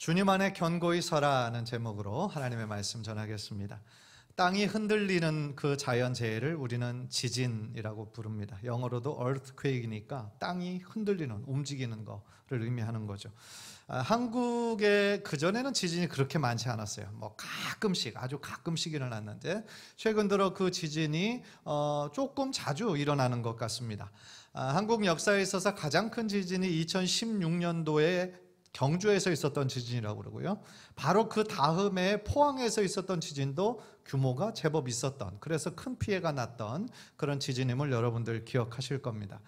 주님 안에 견고히 서라는 제목으로 하나님의 말씀 전하겠습니다. 땅이 흔들리는 그 자연재해를 우리는 지진이라고 부릅니다. 영어로도 earthquake이니까 땅이 흔들리는, 움직이는 거를 의미하는 거죠. 한국에 그전에는 지진이 그렇게 많지 않았어요. 뭐 가끔씩, 아주 가끔씩 일어났는데 최근 들어 그 지진이 조금 자주 일어나는 것 같습니다. 한국 역사에 있어서 가장 큰 지진이 2016년도에 경주에서 있었던 지진이라고 그러고요. 바로 그 다음에 포항에서 있었던 지진도 규모가 제법 있었던, 그래서 큰 피해가 났던 그런 지진임을 여러분들 기억하실 겁니다.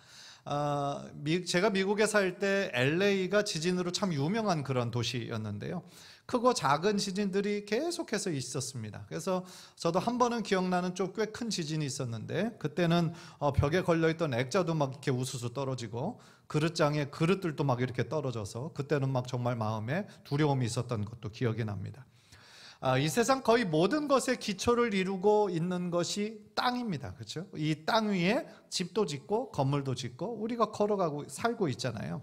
제가 미국에 살 때 LA가 지진으로 참 유명한 그런 도시였는데요. 크고 작은 지진들이 계속해서 있었습니다. 그래서 저도 한 번은 기억나는 좀 꽤 큰 지진이 있었는데, 그때는 벽에 걸려있던 액자도 막 이렇게 우수수 떨어지고 그릇장에 그릇들도 막 이렇게 떨어져서 그때는 막 정말 마음에 두려움이 있었던 것도 기억이 납니다. 이 세상 거의 모든 것의 기초를 이루고 있는 것이 땅입니다. 그렇죠? 이 땅 위에 집도 짓고 건물도 짓고 우리가 걸어가고 살고 있잖아요.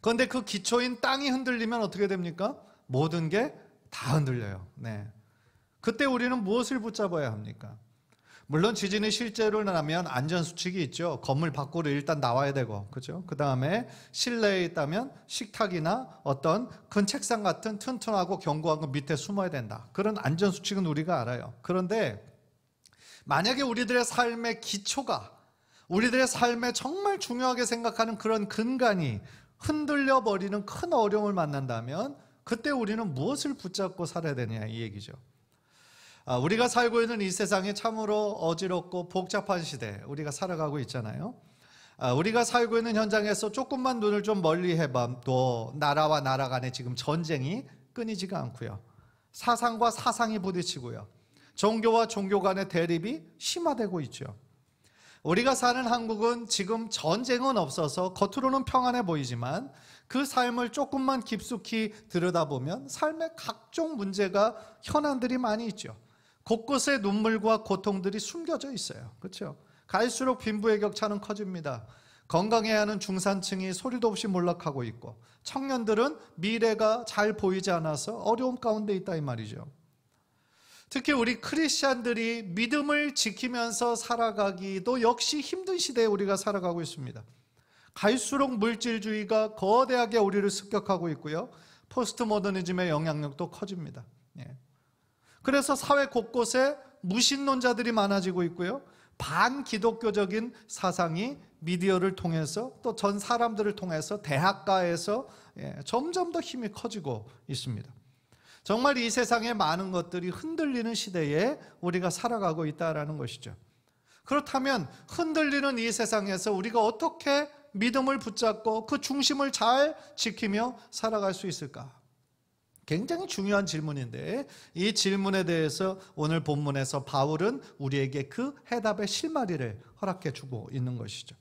그런데 그 기초인 땅이 흔들리면 어떻게 됩니까? 모든 게 다 흔들려요. 네. 그때 우리는 무엇을 붙잡아야 합니까? 물론 지진이 실제로 나면 안전수칙이 있죠. 건물 밖으로 일단 나와야 되고, 그죠? 그 다음에 실내에 있다면 식탁이나 어떤 큰 책상 같은 튼튼하고 견고한 거 밑에 숨어야 된다. 그런 안전수칙은 우리가 알아요. 그런데 만약에 우리들의 삶의 기초가, 우리들의 삶에 정말 중요하게 생각하는 그런 근간이 흔들려 버리는 큰 어려움을 만난다면 그때 우리는 무엇을 붙잡고 살아야 되느냐, 이 얘기죠. 우리가 살고 있는 이 세상이 참으로 어지럽고 복잡한 시대에 우리가 살아가고 있잖아요. 우리가 살고 있는 현장에서 조금만 눈을 좀 멀리 해봐도 나라와 나라 간에 지금 전쟁이 끊이지가 않고요. 사상과 사상이 부딪히고요. 종교와 종교 간의 대립이 심화되고 있죠. 우리가 사는 한국은 지금 전쟁은 없어서 겉으로는 평안해 보이지만 그 삶을 조금만 깊숙이 들여다보면 삶의 각종 문제가, 현안들이 많이 있죠. 곳곳에 눈물과 고통들이 숨겨져 있어요. 그렇죠? 갈수록 빈부의 격차는 커집니다. 건강해야 하는 중산층이 소리도 없이 몰락하고 있고, 청년들은 미래가 잘 보이지 않아서 어려움 가운데 있다, 이 말이죠. 특히 우리 크리스찬들이 믿음을 지키면서 살아가기도 역시 힘든 시대에 우리가 살아가고 있습니다. 갈수록 물질주의가 거대하게 우리를 습격하고 있고요. 포스트 모더니즘의 영향력도 커집니다. 그래서 사회 곳곳에 무신론자들이 많아지고 있고요. 반기독교적인 사상이 미디어를 통해서 또 전 사람들을 통해서 대학가에서 점점 더 힘이 커지고 있습니다. 정말 이 세상의 많은 것들이 흔들리는 시대에 우리가 살아가고 있다는 것이죠. 그렇다면 흔들리는 이 세상에서 우리가 어떻게 믿음을 붙잡고 그 중심을 잘 지키며 살아갈 수 있을까? 굉장히 중요한 질문인데, 이 질문에 대해서 오늘 본문에서 바울은 우리에게 그 해답의 실마리를 허락해 주고 있는 것이죠.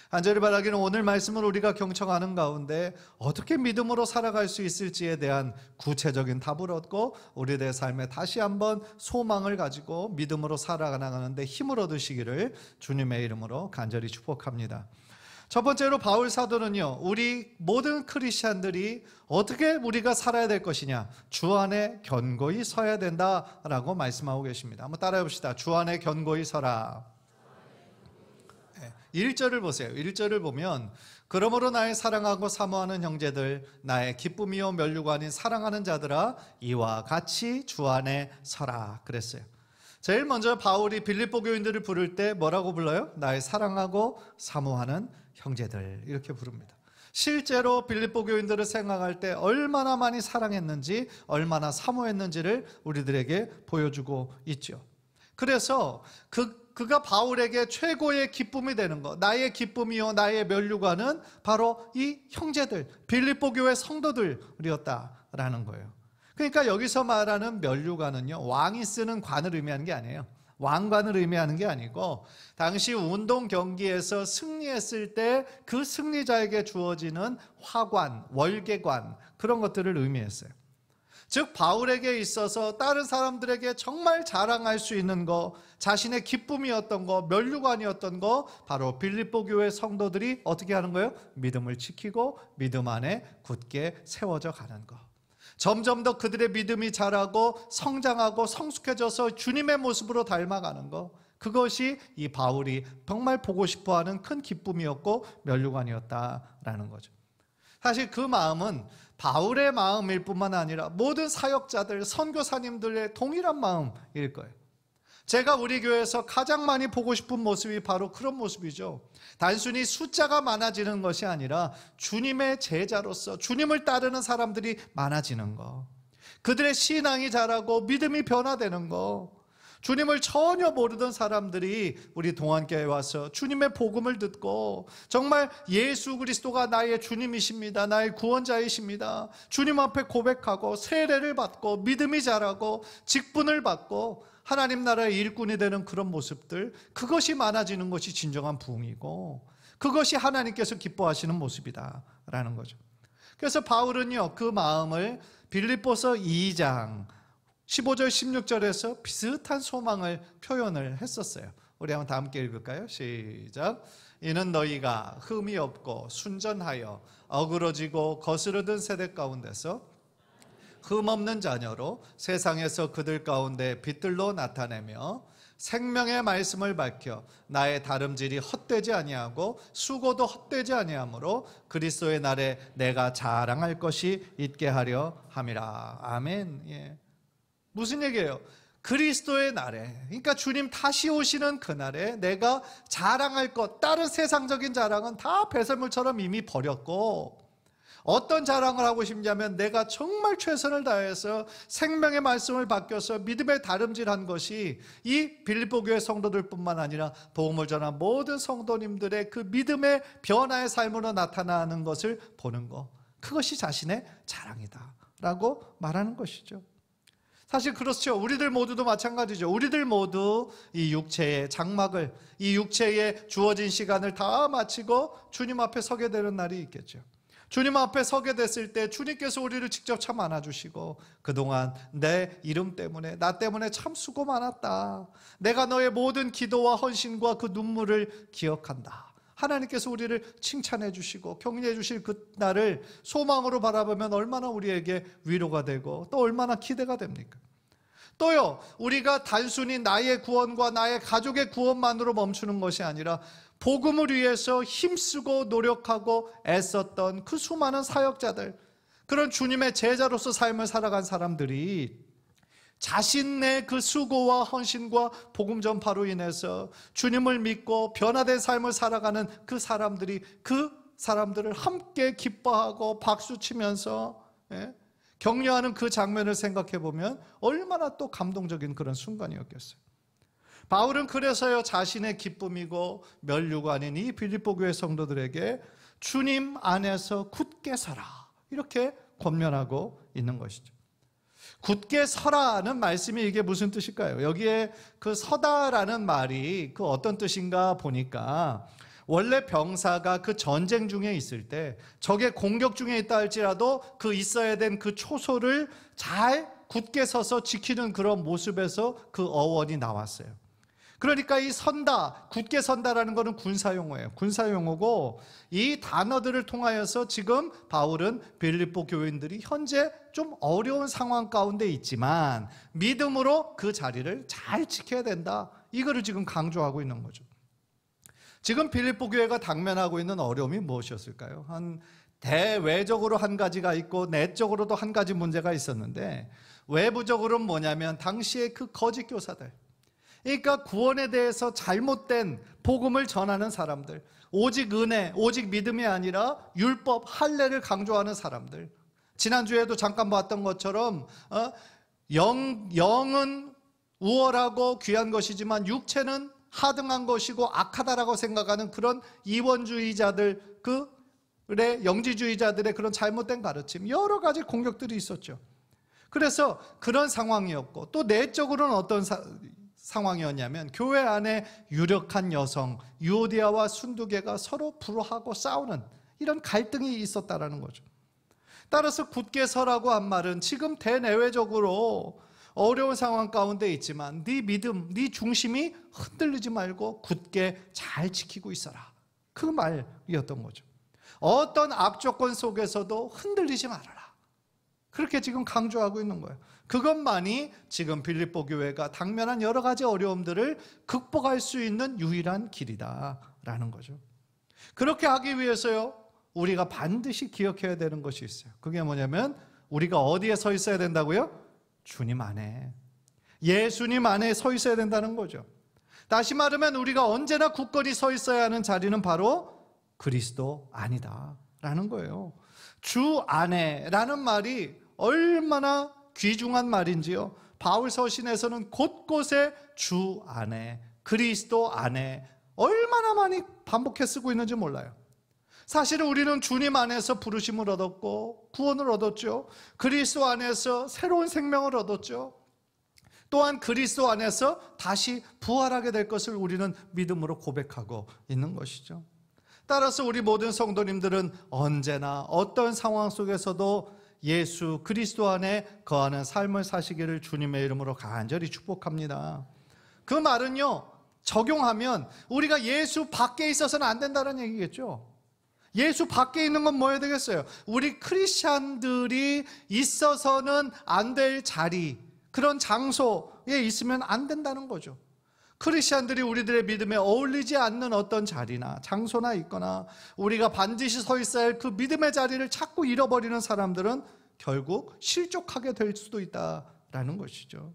간절히 바라기는 오늘 말씀을 우리가 경청하는 가운데 어떻게 믿음으로 살아갈 수 있을지에 대한 구체적인 답을 얻고 우리들의 삶에 다시 한번 소망을 가지고 믿음으로 살아가는데 힘을 얻으시기를 주님의 이름으로 간절히 축복합니다. 첫 번째로 바울 사도는요, 우리 모든 크리스찬들이 어떻게 우리가 살아야 될 것이냐, 주 안에 견고히 서야 된다라고 말씀하고 계십니다. 한번 따라해 봅시다. 주 안에 견고히 서라. 1절을 보세요. 1절을 보면 그러므로 나의 사랑하고 사모하는 형제들, 나의 기쁨이요 멸류가 아닌 사랑하는 자들아, 이와 같이 주 안에 서라 그랬어요. 제일 먼저 바울이 빌립보 교인들을 부를 때 뭐라고 불러요? 나의 사랑하고 사모하는 형제들, 이렇게 부릅니다. 실제로 빌립보 교인들을 생각할 때 얼마나 많이 사랑했는지, 얼마나 사모했는지를 우리들에게 보여주고 있죠. 그래서 그가 바울에게 최고의 기쁨이 되는 것, 나의 기쁨이요 나의 면류관은 바로 이 형제들, 빌립보 교회 성도들이었다라는 거예요. 그러니까 여기서 말하는 면류관은요, 왕이 쓰는 관을 의미하는 게 아니에요. 왕관을 의미하는 게 아니고, 당시 운동 경기에서 승리했을 때 그 승리자에게 주어지는 화관, 월계관, 그런 것들을 의미했어요. 즉 바울에게 있어서 다른 사람들에게 정말 자랑할 수 있는 거, 자신의 기쁨이었던 거, 면류관이었던 거, 바로 빌립보 교회 성도들이 어떻게 하는 거예요? 믿음을 지키고 믿음 안에 굳게 세워져 가는 거. 점점 더 그들의 믿음이 자라고 성장하고 성숙해져서 주님의 모습으로 닮아가는 것, 그것이 이 바울이 정말 보고 싶어하는 큰 기쁨이었고 면류관이었다라는 거죠. 사실 그 마음은 바울의 마음일 뿐만 아니라 모든 사역자들, 선교사님들의 동일한 마음일 거예요. 제가 우리 교회에서 가장 많이 보고 싶은 모습이 바로 그런 모습이죠. 단순히 숫자가 많아지는 것이 아니라 주님의 제자로서 주님을 따르는 사람들이 많아지는 것, 그들의 신앙이 자라고 믿음이 변화되는 것, 주님을 전혀 모르던 사람들이 우리 동안교회에 와서 주님의 복음을 듣고 정말 예수 그리스도가 나의 주님이십니다, 나의 구원자이십니다, 주님 앞에 고백하고 세례를 받고 믿음이 자라고 직분을 받고 하나님 나라의 일꾼이 되는 그런 모습들, 그것이 많아지는 것이 진정한 부흥이고 그것이 하나님께서 기뻐하시는 모습이다라는 거죠. 그래서 바울은요, 그 마음을 빌립보서 2장 15절 16절에서 비슷한 소망을 표현을 했었어요. 우리 한번 다 함께 읽을까요? 시작. 이는 너희가 흠이 없고 순전하여 어그러지고 거스르던 세대 가운데서 흠없는 자녀로 세상에서 그들 가운데 빛들로 나타내며 생명의 말씀을 밝혀 나의 다름질이 헛되지 아니하고 수고도 헛되지 아니하므로 그리스도의 날에 내가 자랑할 것이 있게 하려 함이라. 아멘. 예. 무슨 얘기예요? 그리스도의 날에, 그러니까 주님 다시 오시는 그날에 내가 자랑할 것, 다른 세상적인 자랑은 다 배설물처럼 이미 버렸고, 어떤 자랑을 하고 싶냐면 내가 정말 최선을 다해서 생명의 말씀을 바뀌어서 믿음에 다름질한 것이 이 빌립보 교회 성도들 뿐만 아니라 복음을 전한 모든 성도님들의 그 믿음의 변화의 삶으로 나타나는 것을 보는 것, 그것이 자신의 자랑이다 라고 말하는 것이죠. 사실 그렇죠. 우리들 모두도 마찬가지죠. 우리들 모두 이 육체의 장막을, 이 육체에 주어진 시간을 다 마치고 주님 앞에 서게 되는 날이 있겠죠. 주님 앞에 서게 됐을 때 주님께서 우리를 직접 참 안아주시고, 그동안 내 이름 때문에, 나 때문에 참 수고 많았다, 내가 너의 모든 기도와 헌신과 그 눈물을 기억한다, 하나님께서 우리를 칭찬해 주시고 격려해 주실 그 날을 소망으로 바라보면 얼마나 우리에게 위로가 되고 또 얼마나 기대가 됩니까? 또요, 우리가 단순히 나의 구원과 나의 가족의 구원만으로 멈추는 것이 아니라 복음을 위해서 힘쓰고 노력하고 애썼던 그 수많은 사역자들, 그런 주님의 제자로서 삶을 살아간 사람들이 자신의 그 수고와 헌신과 복음 전파로 인해서 주님을 믿고 변화된 삶을 살아가는 그 사람들을 함께 기뻐하고 박수치면서 격려하는 그 장면을 생각해 보면 얼마나 또 감동적인 그런 순간이었겠어요. 바울은 그래서요, 자신의 기쁨이고 면류관인 이 빌립보 교회 성도들에게 주님 안에서 굳게 서라, 이렇게 권면하고 있는 것이죠. 굳게 서라는 말씀이 이게 무슨 뜻일까요? 여기에 그 서다라는 말이 그 어떤 뜻인가 보니까, 원래 병사가 그 전쟁 중에 있을 때 적의 공격 중에 있다 할지라도 그 있어야 된 그 초소를 잘 굳게 서서 지키는 그런 모습에서 그 어원이 나왔어요. 그러니까 이 선다, 굳게 선다라는 것은 군사용어예요. 군사용어고, 이 단어들을 통하여서 지금 바울은 빌립보 교인들이 현재 좀 어려운 상황 가운데 있지만 믿음으로 그 자리를 잘 지켜야 된다, 이거를 지금 강조하고 있는 거죠. 지금 빌립보 교회가 당면하고 있는 어려움이 무엇이었을까요? 대외적으로 한 가지가 있고 내적으로도 한 가지 문제가 있었는데, 외부적으로는 뭐냐면 당시에 그 거짓 교사들, 그러니까 구원에 대해서 잘못된 복음을 전하는 사람들, 오직 은혜, 오직 믿음이 아니라 율법, 할례를 강조하는 사람들. 지난주에도 잠깐 봤던 것처럼 영은 우월하고 귀한 것이지만 육체는 하등한 것이고 악하다라고 생각하는 그런 이원주의자들, 그의 영지주의자들의 그런 잘못된 가르침, 여러 가지 공격들이 있었죠. 그래서 그런 상황이었고, 또 내적으로는 어떤 상황이었냐면 교회 안에 유력한 여성 유오디아와 순두개가 서로 불화하고 싸우는 이런 갈등이 있었다라는 거죠. 따라서 굳게 서라고 한 말은 지금 대내외적으로 어려운 상황 가운데 있지만 네 믿음, 네 중심이 흔들리지 말고 굳게 잘 지키고 있어라, 그 말이었던 거죠. 어떤 악조건 속에서도 흔들리지 말아라, 그렇게 지금 강조하고 있는 거예요. 그것만이 지금 빌립보 교회가 당면한 여러 가지 어려움들을 극복할 수 있는 유일한 길이다라는 거죠. 그렇게 하기 위해서요, 우리가 반드시 기억해야 되는 것이 있어요. 그게 뭐냐면 우리가 어디에 서 있어야 된다고요? 주님 안에, 예수님 안에 서 있어야 된다는 거죠. 다시 말하면 우리가 언제나 굳건히 서 있어야 하는 자리는 바로 그리스도 안이다라는 거예요. 주 안에라는 말이 얼마나 귀중한 말인지요. 바울 서신에서는 곳곳에 주 안에, 그리스도 안에 얼마나 많이 반복해 쓰고 있는지 몰라요. 사실은 우리는 주님 안에서 부르심을 얻었고 구원을 얻었죠. 그리스도 안에서 새로운 생명을 얻었죠. 또한 그리스도 안에서 다시 부활하게 될 것을 우리는 믿음으로 고백하고 있는 것이죠. 따라서 우리 모든 성도님들은 언제나 어떤 상황 속에서도 예수 그리스도 안에 거하는 삶을 사시기를 주님의 이름으로 간절히 축복합니다. 그 말은요, 적용하면 우리가 예수 밖에 있어서는 안 된다는 얘기겠죠. 예수 밖에 있는 건 뭐여야 되겠어요? 우리 크리스찬들이 있어서는 안 될 자리, 그런 장소에 있으면 안 된다는 거죠. 크리스찬들이 우리들의 믿음에 어울리지 않는 어떤 자리나 장소나 있거나 우리가 반드시 서 있어야 할 그 믿음의 자리를 자꾸 잃어버리는 사람들은 결국 실족하게 될 수도 있다라는 것이죠.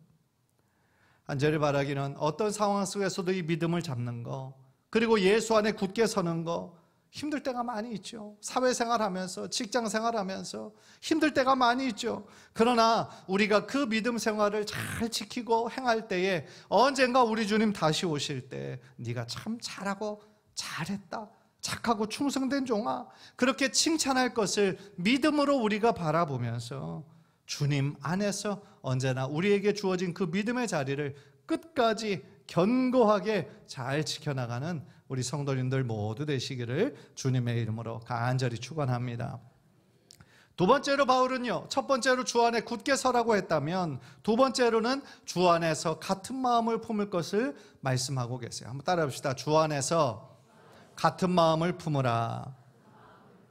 간절히 바라기는 어떤 상황 속에서도 이 믿음을 잡는 거, 그리고 예수 안에 굳게 서는 거, 힘들 때가 많이 있죠. 사회생활하면서, 직장생활하면서 힘들 때가 많이 있죠. 그러나 우리가 그 믿음 생활을 잘 지키고 행할 때에 언젠가 우리 주님 다시 오실 때 네가 참 잘하고 잘했다, 착하고 충성된 종아, 그렇게 칭찬할 것을 믿음으로 우리가 바라보면서 주님 안에서 언제나 우리에게 주어진 그 믿음의 자리를 끝까지 견고하게 잘 지켜나가는 우리 성도님들 모두 되시기를 주님의 이름으로 간절히 축원합니다. 두 번째로 바울은요, 첫 번째로 주 안에 굳게 서라고 했다면 두 번째로는 주 안에서 같은 마음을 품을 것을 말씀하고 계세요. 한번 따라해 봅시다. 주 안에서 같은 마음을 품으라.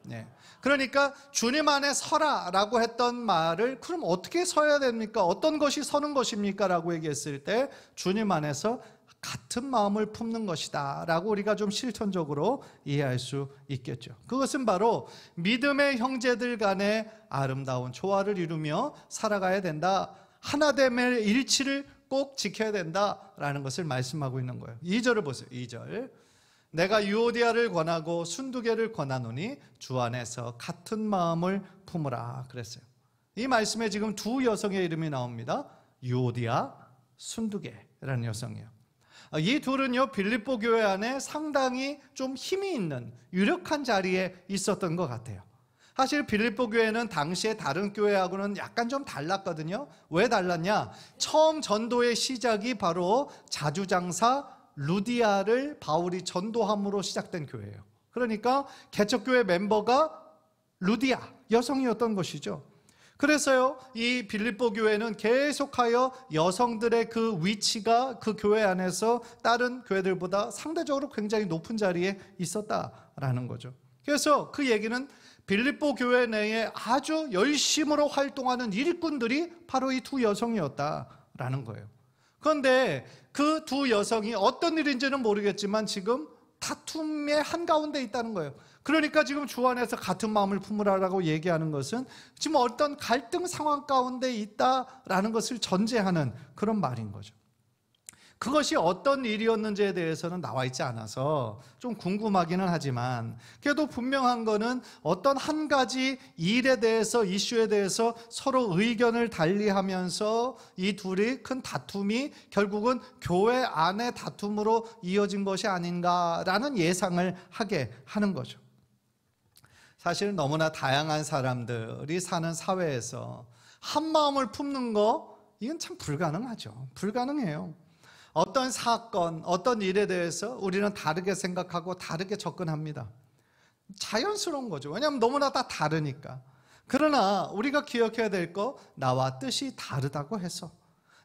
네. 그러니까 주님 안에 서라라고 했던 말을 그럼 어떻게 서야 됩니까? 어떤 것이 서는 것입니까? 라고 얘기했을 때 주님 안에서 같은 마음을 품는 것이다 라고 우리가 좀 실천적으로 이해할 수 있겠죠. 그것은 바로 믿음의 형제들 간의 아름다운 조화를 이루며 살아가야 된다, 하나됨의 일치를 꼭 지켜야 된다라는 것을 말씀하고 있는 거예요. 2절을 보세요. 2절. 내가 유오디아를 권하고 순두개를 권하노니 주 안에서 같은 마음을 품으라 그랬어요. 이 말씀에 지금 두 여성의 이름이 나옵니다. 유오디아, 순두개라는 여성이에요. 이 둘은요, 빌립보 교회 안에 상당히 좀 힘이 있는 유력한 자리에 있었던 것 같아요. 사실 빌립보 교회는 당시에 다른 교회하고는 약간 좀 달랐거든요. 왜 달랐냐? 처음 전도의 시작이 바로 자주장사 루디아를 바울이 전도함으로 시작된 교회예요. 그러니까 개척교회 멤버가 루디아 여성이었던 것이죠. 그래서요, 이 빌립보 교회는 계속하여 여성들의 그 위치가 그 교회 안에서 다른 교회들보다 상대적으로 굉장히 높은 자리에 있었다라는 거죠. 그래서 그 얘기는 빌립보 교회 내에 아주 열심으로 활동하는 일꾼들이 바로 이 두 여성이었다라는 거예요. 그런데 그 두 여성이 어떤 일인지는 모르겠지만 지금 다툼의 한가운데 있다는 거예요. 그러니까 지금 주 안에서 같은 마음을 품으라라고 얘기하는 것은 지금 어떤 갈등 상황 가운데 있다라는 것을 전제하는 그런 말인 거죠. 그것이 어떤 일이었는지에 대해서는 나와 있지 않아서 좀 궁금하기는 하지만 그래도 분명한 거는 어떤 한 가지 일에 대해서, 이슈에 대해서 서로 의견을 달리하면서 이 둘이 큰 다툼이 결국은 교회 안의 다툼으로 이어진 것이 아닌가라는 예상을 하게 하는 거죠. 사실 너무나 다양한 사람들이 사는 사회에서 한 마음을 품는 거, 이건 참 불가능하죠. 불가능해요. 어떤 사건, 어떤 일에 대해서 우리는 다르게 생각하고 다르게 접근합니다. 자연스러운 거죠. 왜냐하면 너무나 다 다르니까. 그러나 우리가 기억해야 될 거, 나와 뜻이 다르다고 해서,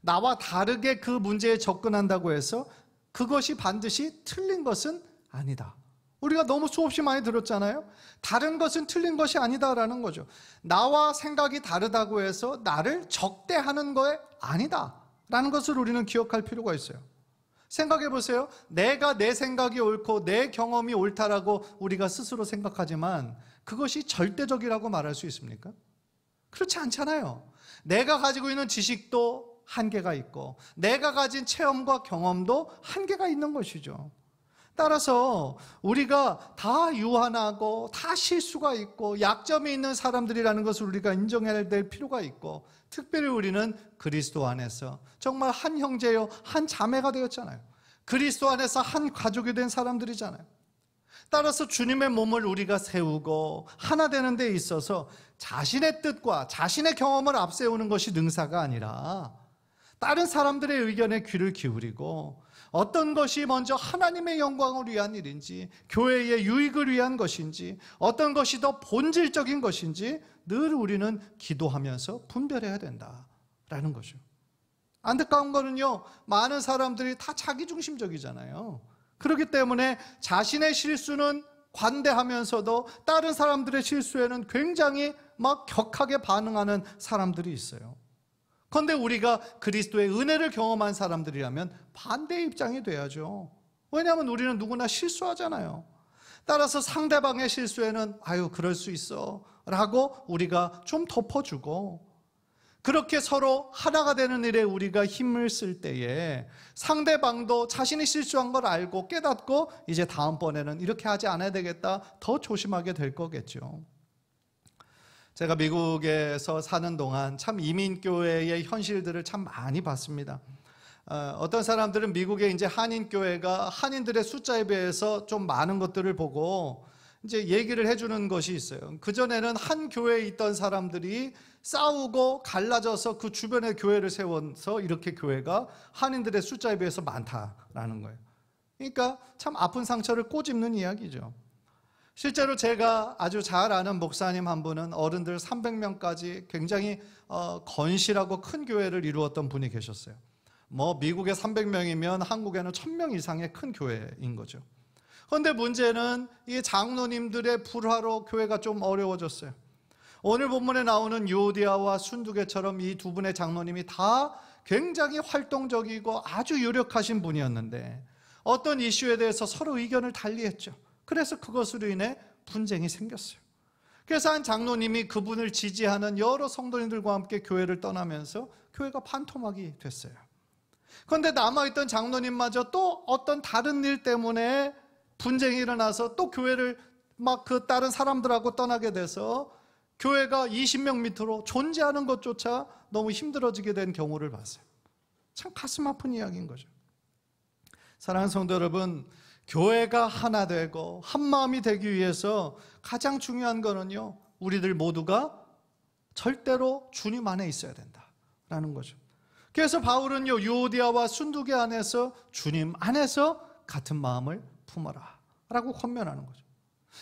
나와 다르게 그 문제에 접근한다고 해서 그것이 반드시 틀린 것은 아니다. 우리가 너무 수없이 많이 들었잖아요. 다른 것은 틀린 것이 아니다라는 거죠. 나와 생각이 다르다고 해서 나를 적대하는 거 아니다라는 것을 우리는 기억할 필요가 있어요. 생각해 보세요. 내가 내 생각이 옳고 내 경험이 옳다라고 우리가 스스로 생각하지만 그것이 절대적이라고 말할 수 있습니까? 그렇지 않잖아요. 내가 가지고 있는 지식도 한계가 있고 내가 가진 체험과 경험도 한계가 있는 것이죠. 따라서 우리가 다 유한하고 다 실수가 있고 약점이 있는 사람들이라는 것을 우리가 인정해야 될 필요가 있고, 특별히 우리는 그리스도 안에서 정말 한 형제요 한 자매가 되었잖아요. 그리스도 안에서 한 가족이 된 사람들이잖아요. 따라서 주님의 몸을 우리가 세우고 하나 되는 데 있어서 자신의 뜻과 자신의 경험을 앞세우는 것이 능사가 아니라 다른 사람들의 의견에 귀를 기울이고 어떤 것이 먼저 하나님의 영광을 위한 일인지, 교회의 유익을 위한 것인지, 어떤 것이 더 본질적인 것인지 늘 우리는 기도하면서 분별해야 된다라는 거죠. 안타까운 거는요, 많은 사람들이 다 자기중심적이잖아요. 그렇기 때문에 자신의 실수는 관대하면서도 다른 사람들의 실수에는 굉장히 막 격하게 반응하는 사람들이 있어요. 그런데 우리가 그리스도의 은혜를 경험한 사람들이라면 반대의 입장이 돼야죠. 왜냐하면 우리는 누구나 실수하잖아요. 따라서 상대방의 실수에는 아유 그럴 수 있어 라고 우리가 좀 덮어주고, 그렇게 서로 하나가 되는 일에 우리가 힘을 쓸 때에 상대방도 자신이 실수한 걸 알고 깨닫고 이제 다음번에는 이렇게 하지 않아야 되겠다, 더 조심하게 될 거겠죠. 제가 미국에서 사는 동안 참 이민교회의 현실들을 참 많이 봤습니다. 어떤 사람들은 미국의 이제 한인교회가 한인들의 숫자에 비해서 좀 많은 것들을 보고 이제 얘기를 해주는 것이 있어요. 그전에는 한 교회에 있던 사람들이 싸우고 갈라져서 그 주변에 교회를 세워서 이렇게 교회가 한인들의 숫자에 비해서 많다라는 거예요. 그러니까 참 아픈 상처를 꼬집는 이야기죠. 실제로 제가 아주 잘 아는 목사님 한 분은 어른들 300명까지 굉장히 건실하고 큰 교회를 이루었던 분이 계셨어요. 뭐 미국에 300명이면 한국에는 1000명 이상의 큰 교회인 거죠. 그런데 문제는 이 장로님들의 불화로 교회가 좀 어려워졌어요. 오늘 본문에 나오는 유오디아와 순두계처럼 이 두 분의 장로님이 다 굉장히 활동적이고 아주 유력하신 분이었는데 어떤 이슈에 대해서 서로 의견을 달리했죠. 그래서 그것으로 인해 분쟁이 생겼어요. 그래서 한 장로님이 그분을 지지하는 여러 성도님들과 함께 교회를 떠나면서 교회가 반토막이 됐어요. 그런데 남아있던 장로님마저 또 어떤 다른 일 때문에 분쟁이 일어나서 또 교회를 막 그 다른 사람들하고 떠나게 돼서 교회가 20명 밑으로 존재하는 것조차 너무 힘들어지게 된 경우를 봤어요. 참 가슴 아픈 이야기인 거죠. 사랑하는 성도 여러분, 교회가 하나 되고 한 마음이 되기 위해서 가장 중요한 거는요, 우리들 모두가 절대로 주님 안에 있어야 된다라는 거죠. 그래서 바울은요, 유오디아와 순두계 안에서 주님 안에서 같은 마음을 품어라 라고 권면하는 거죠.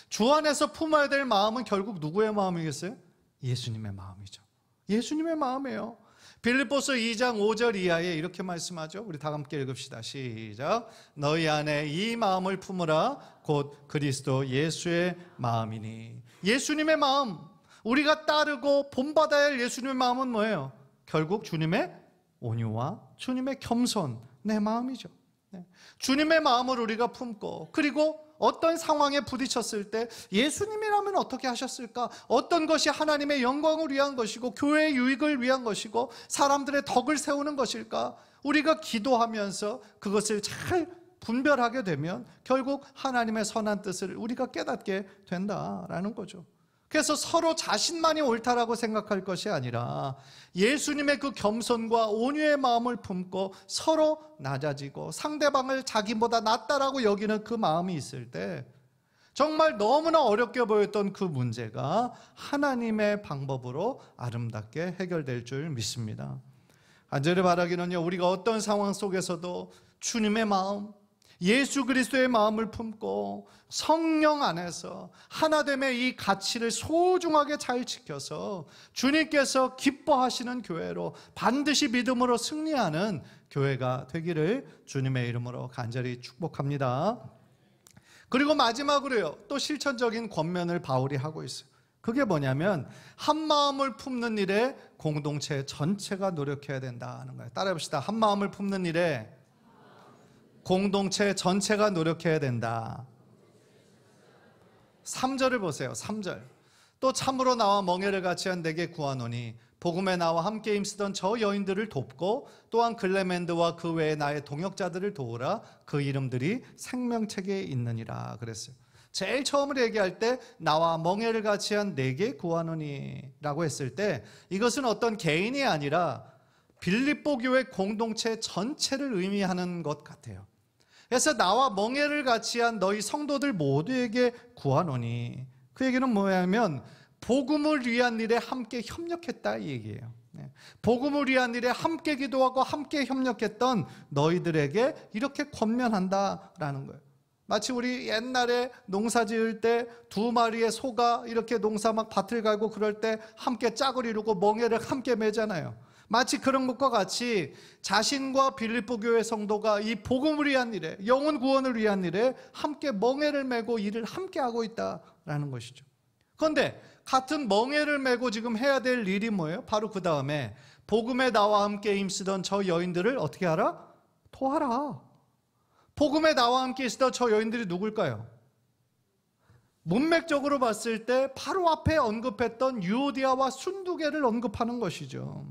주 안에서 품어야 될 마음은 결국 누구의 마음이겠어요? 예수님의 마음이죠. 예수님의 마음이에요. 빌립보서 2장 5절 이하에 이렇게 말씀하죠. 우리 다 함께 읽읍시다. 시작. 너희 안에 이 마음을 품으라. 곧 그리스도 예수의 마음이니. 예수님의 마음, 우리가 따르고 본받아야 할 예수님의 마음은 뭐예요? 결국 주님의 온유와 주님의 겸손, 내 마음이죠. 주님의 마음을 우리가 품고, 그리고 어떤 상황에 부딪혔을 때 예수님이라면 어떻게 하셨을까? 어떤 것이 하나님의 영광을 위한 것이고 교회의 유익을 위한 것이고 사람들의 덕을 세우는 것일까? 우리가 기도하면서 그것을 잘 분별하게 되면 결국 하나님의 선한 뜻을 우리가 깨닫게 된다라는 거죠. 그래서 서로 자신만이 옳다라고 생각할 것이 아니라 예수님의 그 겸손과 온유의 마음을 품고 서로 낮아지고 상대방을 자기보다 낫다라고 여기는 그 마음이 있을 때 정말 너무나 어렵게 보였던 그 문제가 하나님의 방법으로 아름답게 해결될 줄 믿습니다. 간절히 바라기는요, 우리가 어떤 상황 속에서도 주님의 마음, 예수 그리스도의 마음을 품고 성령 안에서 하나됨의 이 가치를 소중하게 잘 지켜서 주님께서 기뻐하시는 교회로 반드시 믿음으로 승리하는 교회가 되기를 주님의 이름으로 간절히 축복합니다. 그리고 마지막으로요, 또 실천적인 권면을 바울이 하고 있어요. 그게 뭐냐면 한 마음을 품는 일에 공동체 전체가 노력해야 된다는 거예요. 따라해 봅시다. 한 마음을 품는 일에 공동체 전체가 노력해야 된다. 3절을 보세요. 3절. 또 참으로 나와 멍에를 같이 한 내게 구하노니 복음에 나와 함께 힘쓰던 저 여인들을 돕고 또한 글레멘드와 그 외에 나의 동역자들을 도우라. 그 이름들이 생명책에 있느니라 그랬어요. 제일 처음으로 얘기할 때 나와 멍에를 같이 한 내게 구하노니 라고 했을 때 이것은 어떤 개인이 아니라 빌립보 교회 공동체 전체를 의미하는 것 같아요. 그래서 나와 멍에를 같이 한 너희 성도들 모두에게 구하노니, 그 얘기는 뭐냐면 복음을 위한 일에 함께 협력했다 이 얘기예요. 복음을 위한 일에 함께 기도하고 함께 협력했던 너희들에게 이렇게 권면한다라는 거예요. 마치 우리 옛날에 농사 지을 때 2마리의 소가 이렇게 농사 막 밭을 갈고 그럴 때 함께 짝을 이루고 멍에를 함께 매잖아요. 마치 그런 것과 같이 자신과 빌립보 교회 성도가 이 복음을 위한 일에, 영혼 구원을 위한 일에 함께 멍에를 메고 일을 함께 하고 있다라는 것이죠. 그런데 같은 멍에를 메고 지금 해야 될 일이 뭐예요? 바로 그 다음에 복음에 나와 함께 힘쓰던 저 여인들을 어떻게 하라? 도와라. 복음에 나와 함께 있었던 저 여인들이 누굴까요? 문맥적으로 봤을 때 바로 앞에 언급했던 유오디아와 순두개를 언급하는 것이죠.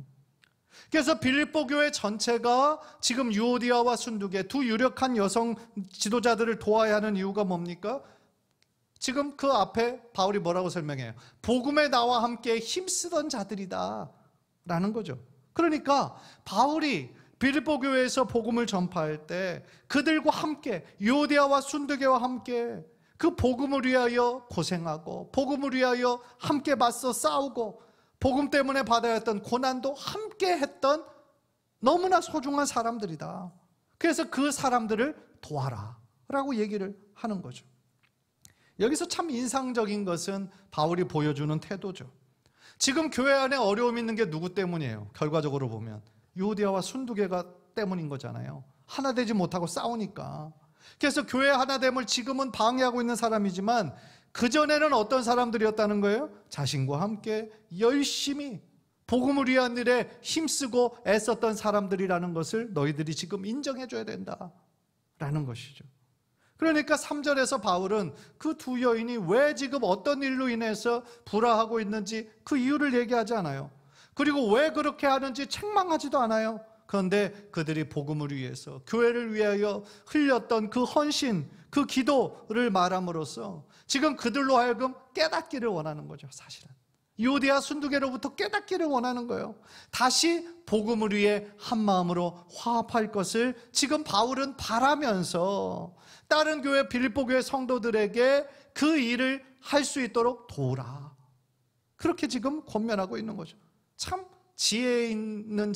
그래서 빌립보 교회 전체가 지금 유오디아와 순두개 두 유력한 여성 지도자들을 도와야 하는 이유가 뭡니까? 지금 그 앞에 바울이 뭐라고 설명해요? 복음에 나와 함께 힘쓰던 자들이다 라는 거죠. 그러니까 바울이 빌립보 교회에서 복음을 전파할 때 그들과 함께, 유오디아와 순두개와 함께 그 복음을 위하여 고생하고 복음을 위하여 함께 맞서 싸우고 복음 때문에 받아야 했던 고난도 함께 했던 너무나 소중한 사람들이다. 그래서 그 사람들을 도와라 라고 얘기를 하는 거죠. 여기서 참 인상적인 것은 바울이 보여주는 태도죠. 지금 교회 안에 어려움이 있는 게 누구 때문이에요? 결과적으로 보면 유오디아와 순두개가 때문인 거잖아요. 하나 되지 못하고 싸우니까. 그래서 교회 하나됨을 지금은 방해하고 있는 사람이지만 그전에는 어떤 사람들이었다는 거예요? 자신과 함께 열심히 복음을 위한 일에 힘쓰고 애썼던 사람들이라는 것을 너희들이 지금 인정해줘야 된다라는 것이죠. 그러니까 3절에서 바울은 그 두 여인이 왜 지금 어떤 일로 인해서 불화하고 있는지 그 이유를 얘기하지 않아요. 그리고 왜 그렇게 하는지 책망하지도 않아요. 그런데 그들이 복음을 위해서, 교회를 위하여 흘렸던 그 헌신, 그 기도를 말함으로써 지금 그들로 하여금 깨닫기를 원하는 거죠. 사실은 유오디아 순두개로부터 깨닫기를 원하는 거예요. 다시 복음을 위해 한 마음으로 화합할 것을 지금 바울은 바라면서 다른 교회, 빌립보 교회 성도들에게 그 일을 할 수 있도록 도우라, 그렇게 지금 권면하고 있는 거죠. 참 지혜 있는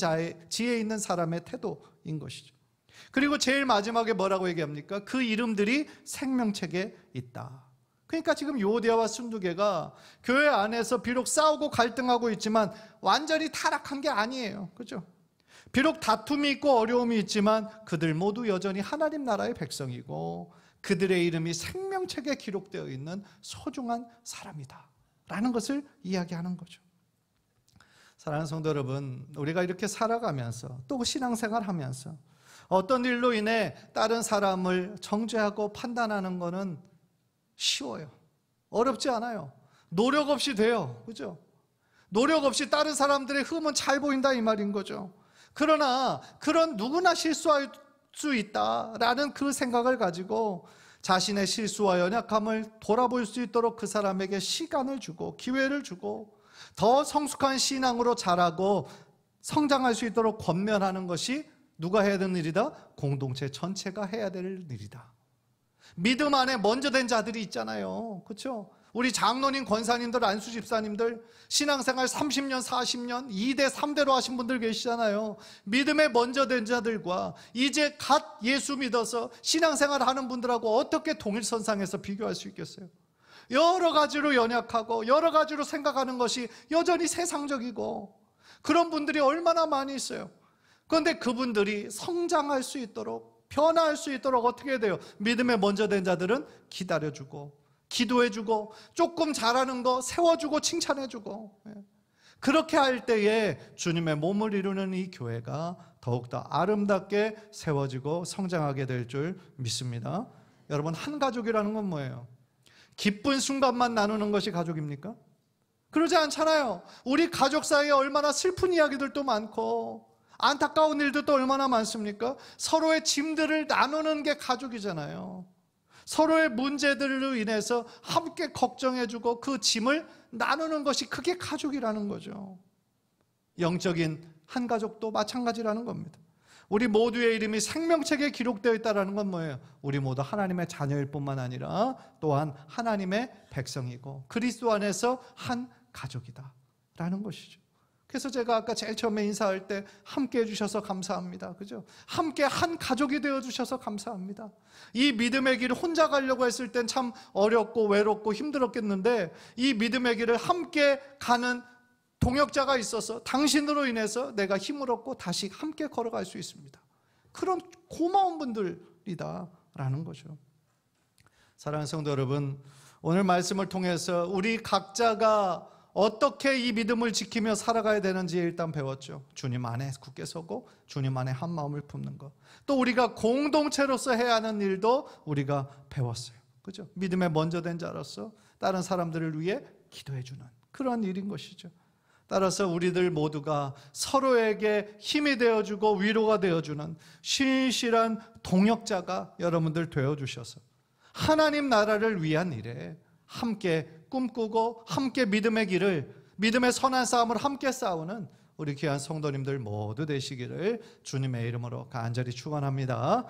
사람의 태도인 것이죠. 그리고 제일 마지막에 뭐라고 얘기합니까? 그 이름들이 생명책에 있다. 그러니까 지금 유오디아와 순두개가 교회 안에서 비록 싸우고 갈등하고 있지만 완전히 타락한 게 아니에요. 그렇죠? 비록 다툼이 있고 어려움이 있지만 그들 모두 여전히 하나님 나라의 백성이고 그들의 이름이 생명책에 기록되어 있는 소중한 사람이다 라는 것을 이야기하는 거죠. 사랑하는 성도 여러분, 우리가 이렇게 살아가면서 또 신앙생활하면서 어떤 일로 인해 다른 사람을 정죄하고 판단하는 것은 쉬워요. 어렵지 않아요. 노력 없이 돼요. 그죠? 노력 없이 다른 사람들의 흠은 잘 보인다 이 말인 거죠. 그러나 그런 누구나 실수할 수 있다라는 그 생각을 가지고 자신의 실수와 연약함을 돌아볼 수 있도록 그 사람에게 시간을 주고 기회를 주고 더 성숙한 신앙으로 자라고 성장할 수 있도록 권면하는 것이 누가 해야 되는 일이다? 공동체 전체가 해야 될 일이다. 믿음 안에 먼저 된 자들이 있잖아요. 그렇죠? 우리 장로님, 권사님들, 안수 집사님들 신앙생활 30년, 40년 2대, 3대로 하신 분들 계시잖아요. 믿음에 먼저 된 자들과 이제 갓 예수 믿어서 신앙생활 하는 분들하고 어떻게 동일선상에서 비교할 수 있겠어요? 여러 가지로 연약하고 여러 가지로 생각하는 것이 여전히 세상적이고 그런 분들이 얼마나 많이 있어요. 그런데 그분들이 성장할 수 있도록 변화할 수 있도록 어떻게 해야 돼요? 믿음에 먼저 된 자들은 기다려주고 기도해주고 조금 잘하는 거 세워주고 칭찬해주고, 그렇게 할 때에 주님의 몸을 이루는 이 교회가 더욱더 아름답게 세워지고 성장하게 될 줄 믿습니다. 여러분, 한 가족이라는 건 뭐예요? 기쁜 순간만 나누는 것이 가족입니까? 그러지 않잖아요. 우리 가족 사이에 얼마나 슬픈 이야기들도 많고 안타까운 일들도 얼마나 많습니까? 서로의 짐들을 나누는 게 가족이잖아요. 서로의 문제들로 인해서 함께 걱정해주고 그 짐을 나누는 것이 그게 가족이라는 거죠. 영적인 한 가족도 마찬가지라는 겁니다. 우리 모두의 이름이 생명책에 기록되어 있다는 건 뭐예요? 우리 모두 하나님의 자녀일 뿐만 아니라 또한 하나님의 백성이고 그리스도 안에서 한 가족이다 라는 것이죠. 그래서 제가 아까 제일 처음에 인사할 때 함께 해주셔서 감사합니다. 그죠? 함께 한 가족이 되어주셔서 감사합니다. 이 믿음의 길을 혼자 가려고 했을 땐 참 어렵고 외롭고 힘들었겠는데 이 믿음의 길을 함께 가는 동역자가 있어서 당신으로 인해서 내가 힘을 얻고 다시 함께 걸어갈 수 있습니다. 그런 고마운 분들이다 라는 거죠. 사랑하는 성도 여러분, 오늘 말씀을 통해서 우리 각자가 어떻게 이 믿음을 지키며 살아가야 되는지 일단 배웠죠. 주님 안에 굳게 서고 주님 안에 한 마음을 품는 것. 또 우리가 공동체로서 해야 하는 일도 우리가 배웠어요. 그죠? 믿음에 먼저 된 자로서 다른 사람들을 위해 기도해주는 그런 일인 것이죠. 따라서 우리들 모두가 서로에게 힘이 되어주고 위로가 되어주는 신실한 동역자가 여러분들 되어주셔서 하나님 나라를 위한 일에 함께 꿈꾸고 함께 믿음의 길을, 믿음의 선한 싸움을 함께 싸우는 우리 귀한 성도님들 모두 되시기를 주님의 이름으로 간절히 축원합니다.